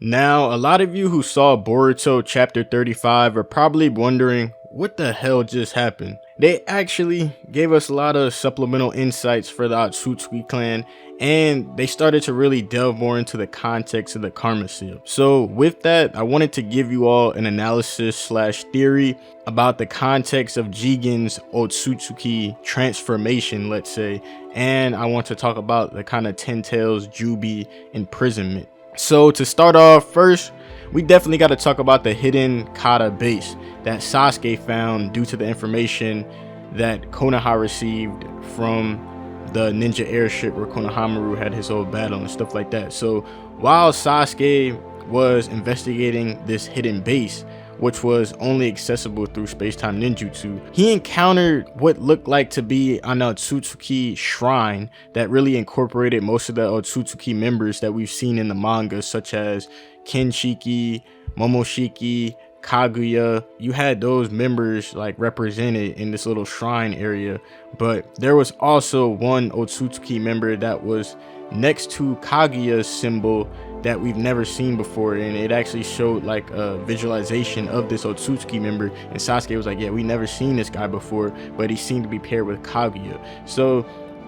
Now, a lot of you who saw Boruto Chapter 35 are probably wondering, what the hell just happened? They actually gave us a lot of supplemental insights for the Otsutsuki clan, and they started to really delve more into the context of the Karma Seal. So with that, I wanted to give you all an analysis slash theory about the context of Jigen's Otsutsuki transformation, let's say, and I want to talk about the kind of Ten Tails Jubi imprisonment. So to start off, first, we definitely got to talk about the hidden kata base that Sasuke found due to the information that Konoha received from the ninja airship where Konohamaru had his whole battle and stuff like that. So while Sasuke was investigating this hidden base, which was only accessible through space-time ninjutsu, he encountered what looked like to be an Otsutsuki shrine that really incorporated most of the Otsutsuki members that we've seen in the manga, such as Kinshiki, Momoshiki, Kaguya. You had those members like represented in this little shrine area, but there was also one Otsutsuki member that was next to Kaguya's symbol that we've never seen before, and it actually showed like a visualization of this Otsutsuki member, and Sasuke was like, yeah, we never seen this guy before, but he seemed to be paired with Kaguya. So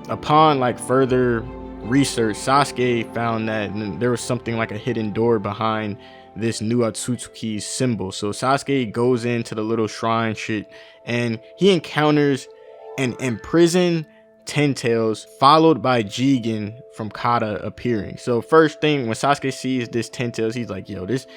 upon like further research, Sasuke found that there was something like a hidden door behind this new Otsutsuki's symbol. So Sasuke goes into the little shrine shit and he encounters an imprisoned Ten Tails, followed by Jigen from Kata appearing. So first thing, when Sasuke sees this Ten Tails, he's like, yo, this,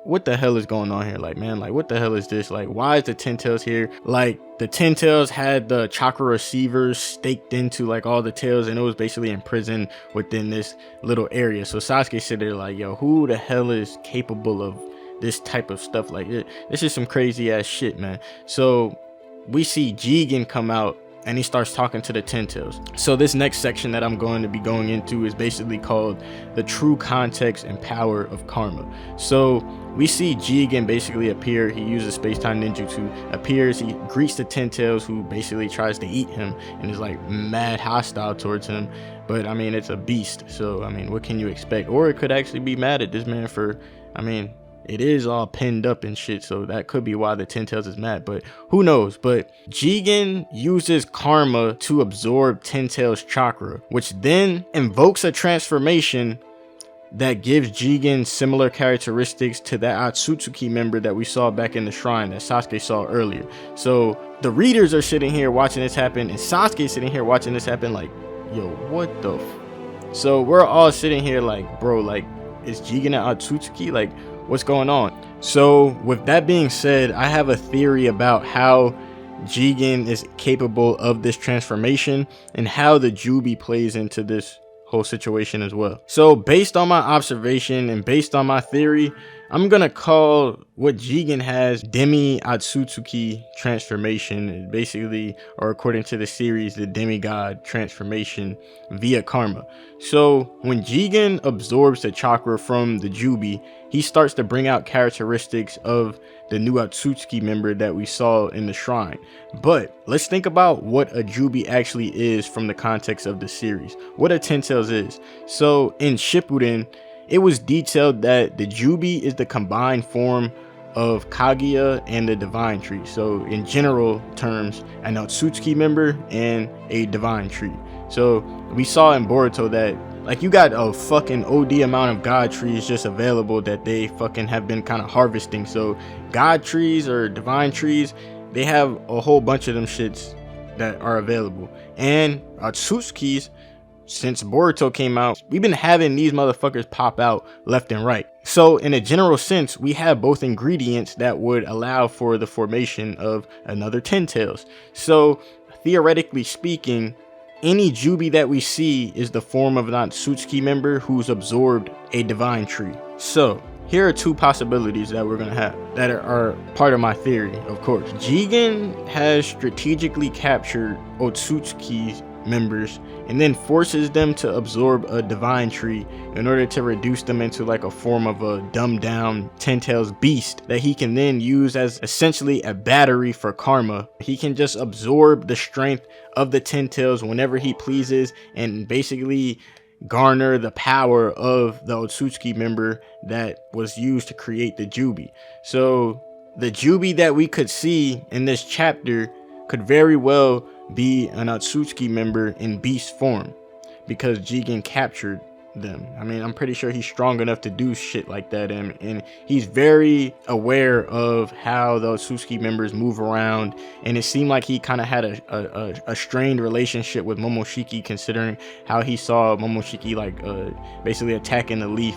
what the hell is going on here? Like, man, like, what the hell is this? Like, why is the Ten Tails here? Like, the Ten Tails had the chakra receivers staked into like all the tails, and it was basically imprisoned within this little area. So Sasuke said there like, yo, who the hell is capable of this type of stuff? Like, this is some crazy ass shit, man. So we see Jigen come out and he starts talking to the Ten Tails. So this next section that I'm going to be going into is basically called the true context and power of karma. So we see Jigen basically appear. He uses space-time ninjutsu, appears, he greets the Ten Tails, who basically tries to eat him and is like mad hostile towards him. But I mean, it's a beast, so I mean, what can you expect? Or it could actually be mad at this man for, I mean, it is all pinned up and shit, so that could be why the Ten Tails is mad, but who knows. But Jigen uses karma to absorb Ten Tails chakra, which then invokes a transformation that gives Jigen similar characteristics to that Otsutsuki member that we saw back in the shrine that Sasuke saw earlier. So the readers are sitting here watching this happen, and Sasuke sitting here watching this happen like, yo, what the so we're all sitting here like, bro, like, is Jigen an Otsutsuki? Like, what's going on? So with that being said, I have a theory about how Jigen is capable of this transformation and how the Jubi plays into this whole situation as well. So based on my observation and based on my theory, I'm gonna call what Jigen has Demi-Otsutsuki transformation, basically, or according to the series, the Demi-God transformation via karma. So when Jigen absorbs the chakra from the Jubi, he starts to bring out characteristics of the new Otsutsuki member that we saw in the shrine. But let's think about what a Jubi actually is from the context of the series, what a Ten Tails is. So in Shippuden, it was detailed that the Jubi is the combined form of Kaguya and the Divine Tree. So in general terms, an Otsutsuki member and a Divine Tree. So we saw in Boruto that like you got a fucking OD amount of God trees just available that they fucking have been kind of harvesting. So God trees or Divine trees, they have a whole bunch of them shits that are available. And Otsutsukis, since Boruto came out, we've been having these motherfuckers pop out left and right. So in a general sense, we have both ingredients that would allow for the formation of another Ten Tails. So theoretically speaking, any Jubi that we see is the form of an Otsutsuki member who's absorbed a Divine Tree. So here are two possibilities that we're gonna have that are part of my theory, of course. Jigen has strategically captured Otsutsuki's members and then forces them to absorb a Divine Tree in order to reduce them into like a form of a dumbed down Ten Tails beast that he can then use as essentially a battery for karma. He can just absorb the strength of the Ten Tails whenever he pleases and basically garner the power of the Otsutsuki member that was used to create the Jubi. So the Jubi that we could see in this chapter could very well be an Otsutsuki member in beast form, because Jigen captured them. I mean, I'm pretty sure he's strong enough to do shit like that, and he's very aware of how the Otsutsuki members move around, and it seemed like he kind of had a strained relationship with Momoshiki, considering how he saw Momoshiki like basically attacking the leaf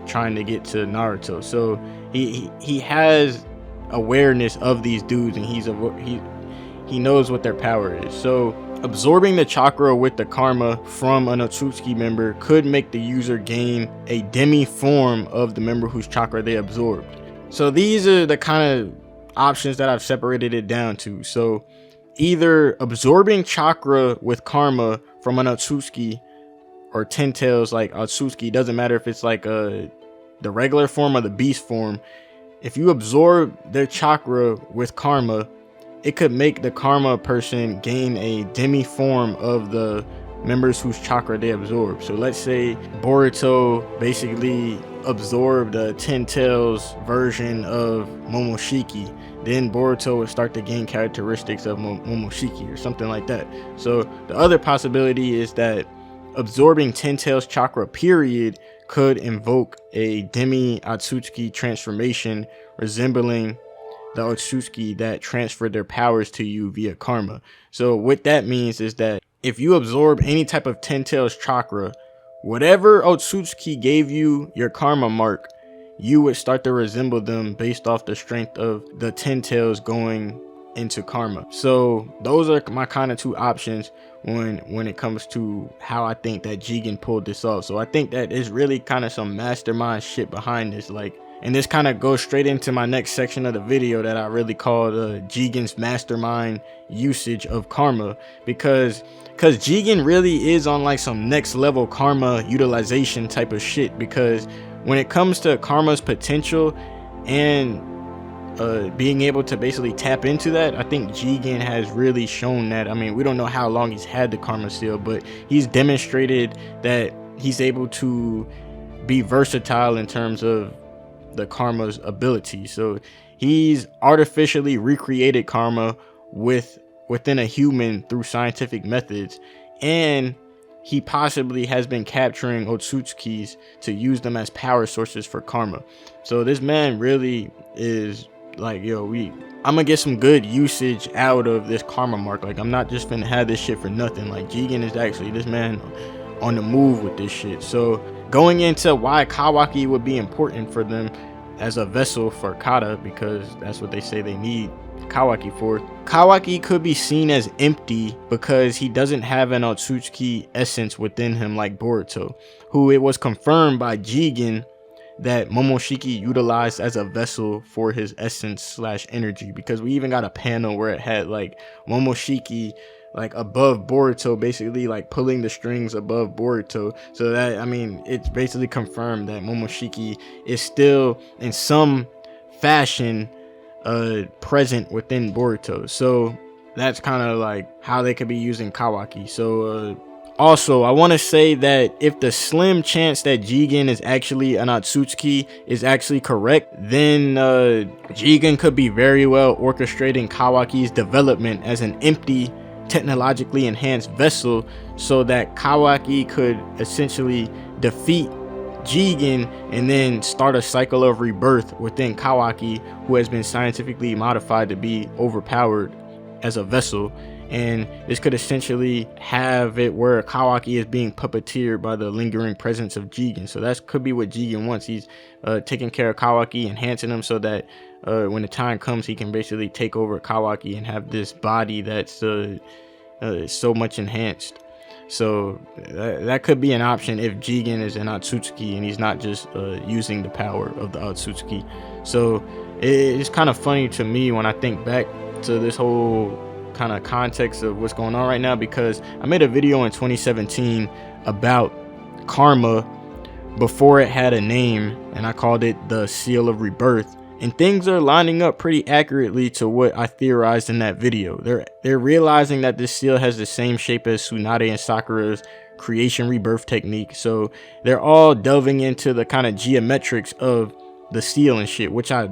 trying to get to Naruto. So he has awareness of these dudes, and he knows what their power is. So absorbing the chakra with the karma from an Otsutsuki member could make the user gain a demi form of the member whose chakra they absorbed. So these are the kind of options that I've separated it down to. So either absorbing chakra with karma from an Otsutsuki or Ten Tails like Otsutsuki, doesn't matter if it's like the regular form or the beast form. If you absorb their chakra with karma, it could make the karma person gain a demi form of the members whose chakra they absorb. So let's say Boruto basically absorbed a Ten Tails version of Momoshiki, then Boruto would start to gain characteristics of Momoshiki or something like that. So the other possibility is that absorbing Ten Tails chakra period could invoke a Demi-Otsutsuki transformation resembling the Otsutsuki that transferred their powers to you via karma. So what that means is that if you absorb any type of Ten Tails chakra, whatever Otsutsuki gave you your karma mark, you would start to resemble them based off the strength of the Ten Tails going into karma. So those are my kind of two options when it comes to how I think that Jigen pulled this off. So I think that is really kind of some mastermind shit behind this. Like, and this kind of goes straight into my next section of the video that I really called Jigen's mastermind usage of karma, because Jigen really is on like some next level karma utilization type of shit. Because when it comes to karma's potential and being able to basically tap into that, I think Jigen has really shown that. I mean, we don't know how long he's had the karma seal, but he's demonstrated that he's able to be versatile in terms of the karma's ability. So he's artificially recreated karma within a human through scientific methods, and he possibly has been capturing Otsutsukis to use them as power sources for karma. So this man really is like, yo, I'm gonna get some good usage out of this karma mark. Like, I'm not just gonna have this shit for nothing. Like, Jigen is actually this man on the move with this shit. So going into why Kawaki would be important for them as a vessel for Kata, because that's what they say they need Kawaki for. Kawaki could be seen as empty because he doesn't have an Otsutsuki essence within him like Boruto, who it was confirmed by Jigen that Momoshiki utilized as a vessel for his essence slash energy, because we even got a panel where it had like Momoshiki like above Boruto, basically like pulling the strings above Boruto. So that, I mean, it's basically confirmed that Momoshiki is still in some fashion present within Boruto. So that's kind of like how they could be using Kawaki. So also, I want to say that if the slim chance that Jigen is actually an Otsutsuki is actually correct, then Jigen could be very well orchestrating Kawaki's development as an empty, technologically enhanced vessel, so that Kawaki could essentially defeat Jigen and then start a cycle of rebirth within Kawaki, who has been scientifically modified to be overpowered as a vessel. And this could essentially have it where Kawaki is being puppeteered by the lingering presence of Jigen. So that could be what Jigen wants. He's taking care of Kawaki, enhancing him so that when the time comes, he can basically take over Kawaki and have this body that's so much enhanced. So that could be an option if Jigen is an Otsutsuki and he's not just using the power of the Otsutsuki. So it's kind of funny to me when I think back to this whole kind of context of what's going on right now, because I made a video in 2017 about karma before it had a name, and I called it the Seal of Rebirth, and things are lining up pretty accurately to what I theorized in that video. They're realizing that this seal has the same shape as Tsunade and Sakura's creation rebirth technique. So they're all delving into the kind of geometrics of the steel and shit, which I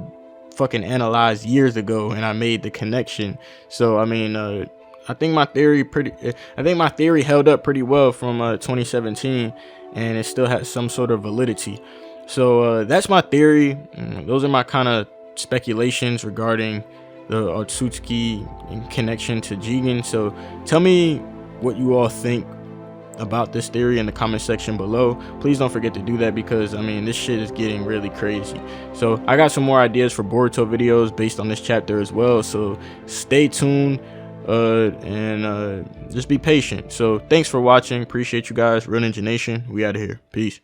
fucking analyzed years ago, and I made the connection. So I mean, I think my theory held up pretty well from 2017, and it still has some sort of validity. So that's my theory. Those are my kind of speculations regarding the Otsutsuki in connection to Jigen. So tell me what you all think about this theory in the comment section below. Please don't forget to do that, because I mean, this shit is getting really crazy. So I got some more ideas for Boruto videos based on this chapter as well, so stay tuned and just be patient. So thanks for watching, appreciate you guys. Real Ninja Nation, we out of here, peace.